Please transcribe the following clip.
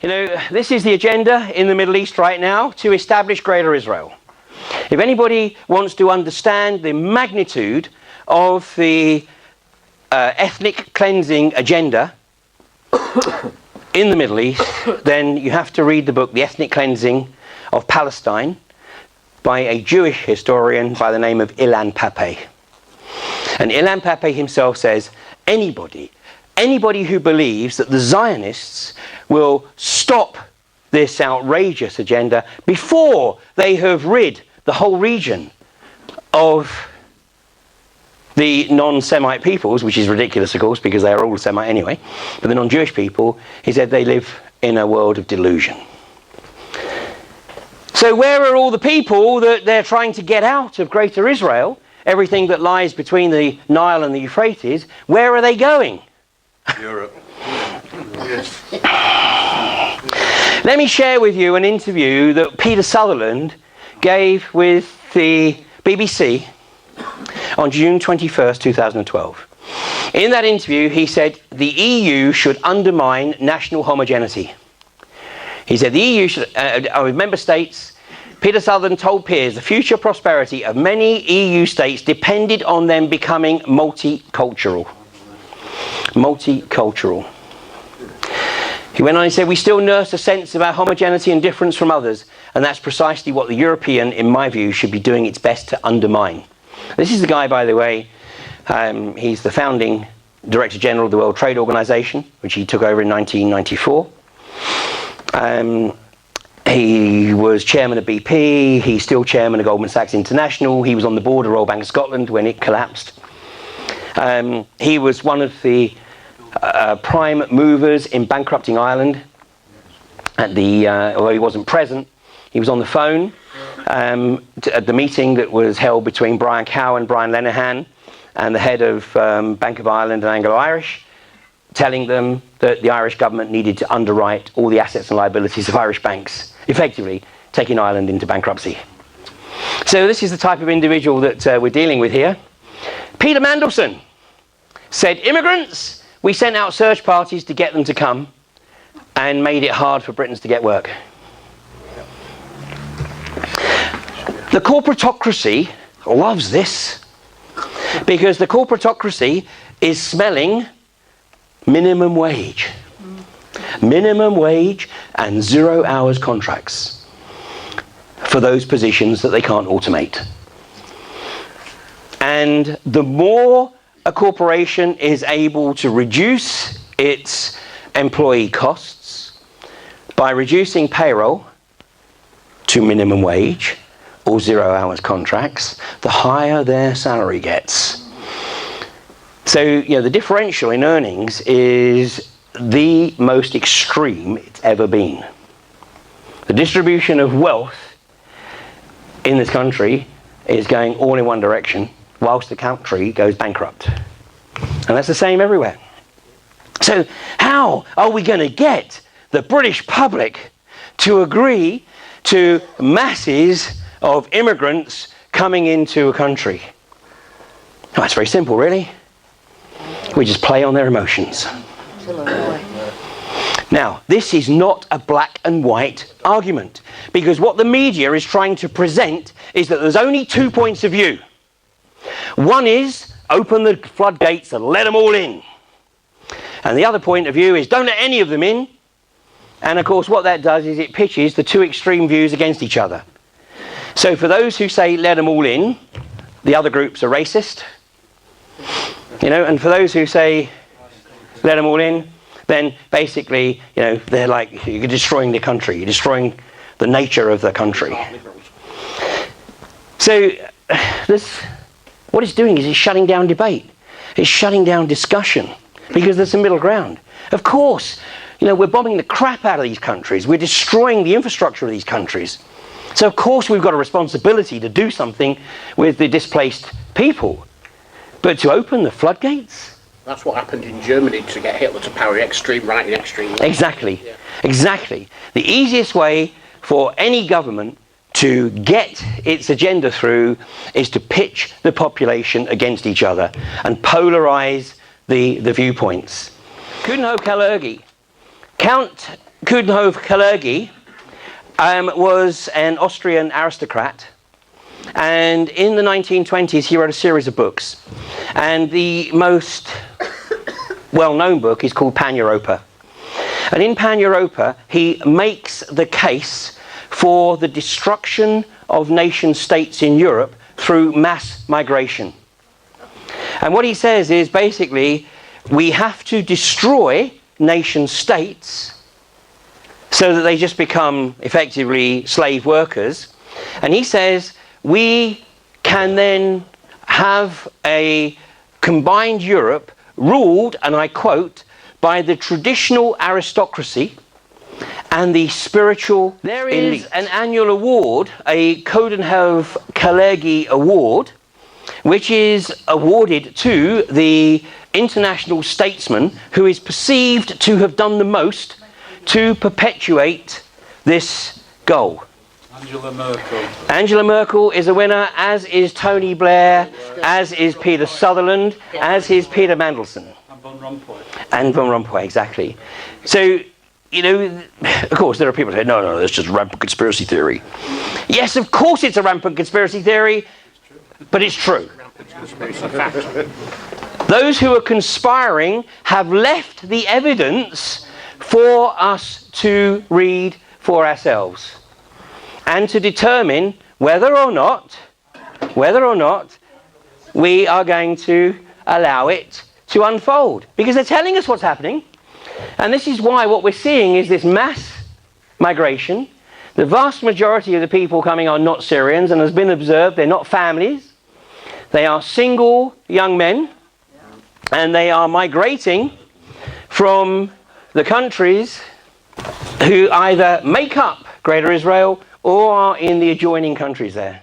You know, this is the agenda in the Middle East right now to establish Greater Israel. If anybody wants to understand the magnitude of the ethnic cleansing agenda in the Middle East, then you have to read the book The Ethnic Cleansing of Palestine by a Jewish historian by the name of Ilan Pappé. And Ilan Pappé himself says, anybody who believes that the Zionists will stop this outrageous agenda before they have rid the whole region of the non-Semite peoples, which is ridiculous, of course, because they are all Semite anyway, but the non-Jewish people, he said they live in a world of delusion. So where are all the people that they're trying to get out of Greater Israel, everything that lies between the Nile and the Euphrates, where are they going? Europe. Let me share with you an interview that Peter Sutherland gave with the BBC on June 21st, 2012. In that interview, he said the EU should undermine national homogeneity. He said the EU should, with member states, Peter Sutherland told peers the future prosperity of many EU states depended on them becoming multicultural. Multicultural. He went on and said, we still nurse a sense of our homogeneity and difference from others, and that's precisely what the European, in my view, should be doing its best to undermine. This is the guy, by the way, he's the founding Director General of the World Trade Organization, which he took over in 1994. He was chairman of BP, he's still chairman of Goldman Sachs International, he was on the board of Royal Bank of Scotland when it collapsed. He was one of the prime movers in bankrupting Ireland. Although he wasn't present, he was on the phone at the meeting that was held between Brian Cow and Brian Lenihan and the head of Bank of Ireland and Anglo-Irish, telling them that the Irish government needed to underwrite all the assets and liabilities of Irish banks, effectively taking Ireland into bankruptcy. So this is the type of individual that we're dealing with here. Peter Mandelson said, immigrants, we sent out search parties to get them to come and made it hard for Britons to get work. The corporatocracy loves this because the corporatocracy is smelling minimum wage. Minimum wage and 0 hours contracts for those positions that they can't automate. And the more a corporation is able to reduce its employee costs by reducing payroll to minimum wage or 0 hours contracts, the higher their salary gets. So, you know, the differential in earnings is the most extreme it's ever been. The distribution of wealth in this country is going all in one direction, whilst the country goes bankrupt. And that's the same everywhere. So how are we going to get the British public to agree to masses of immigrants coming into a country? Oh, it's very simple, really. We just play on their emotions. Now, this is not a black and white argument, because what the media is trying to present is that there's only 2 points of view. One is open the floodgates and let them all in. And the other point of view is don't let any of them in. And of course what that does is it pitches the two extreme views against each other. So for those who say let them all in, the other groups are racist. You know, and for those who say let them all in, then basically, you know, they're like, you're destroying the country, you're destroying the nature of the country. So this, what it's doing is it's shutting down debate. It's shutting down discussion because there's a middle ground. Of course, you know, we're bombing the crap out of these countries. We're destroying the infrastructure of these countries. So of course we've got a responsibility to do something with the displaced people. But to open the floodgates? That's what happened in Germany to get Hitler to power extreme right and extreme left. Exactly, yeah. Exactly. The easiest way for any government to get its agenda through is to pitch the population against each other and polarize the viewpoints. Coudenhove-Kalergi. Count Coudenhove-Kalergi was an Austrian aristocrat, and in the 1920s he wrote a series of books, and the most well-known book is called Pan-Europa. And in Pan-Europa he makes the case for the destruction of nation states in Europe through mass migration. And what he says is basically we have to destroy nation states so that they just become effectively slave workers. And he says we can then have a combined Europe ruled, and I quote, by the traditional aristocracy and the spiritual There is an annual award, a Coudenhove-Kalergi award, which is awarded to the international statesman who is perceived to have done the most to perpetuate this goal. Angela Merkel. Angela Merkel is a winner, as is Tony Blair, as is Peter Sutherland, as is Peter Mandelson. And Van Rompuy. And Van Rompuy, exactly. So, you know, of course there are people who say, no, that's just rampant conspiracy theory. Yes, of course it's a rampant conspiracy theory, but it's true. Those who are conspiring have left the evidence for us to read for ourselves and to determine whether or not we are going to allow it to unfold, because they're telling us what's happening. And this is why what we're seeing is this mass migration. The vast majority of the people coming are not Syrians, and has been observed they're not families. They are single young men, and they are migrating from the countries who either make up Greater Israel or are in the adjoining countries there.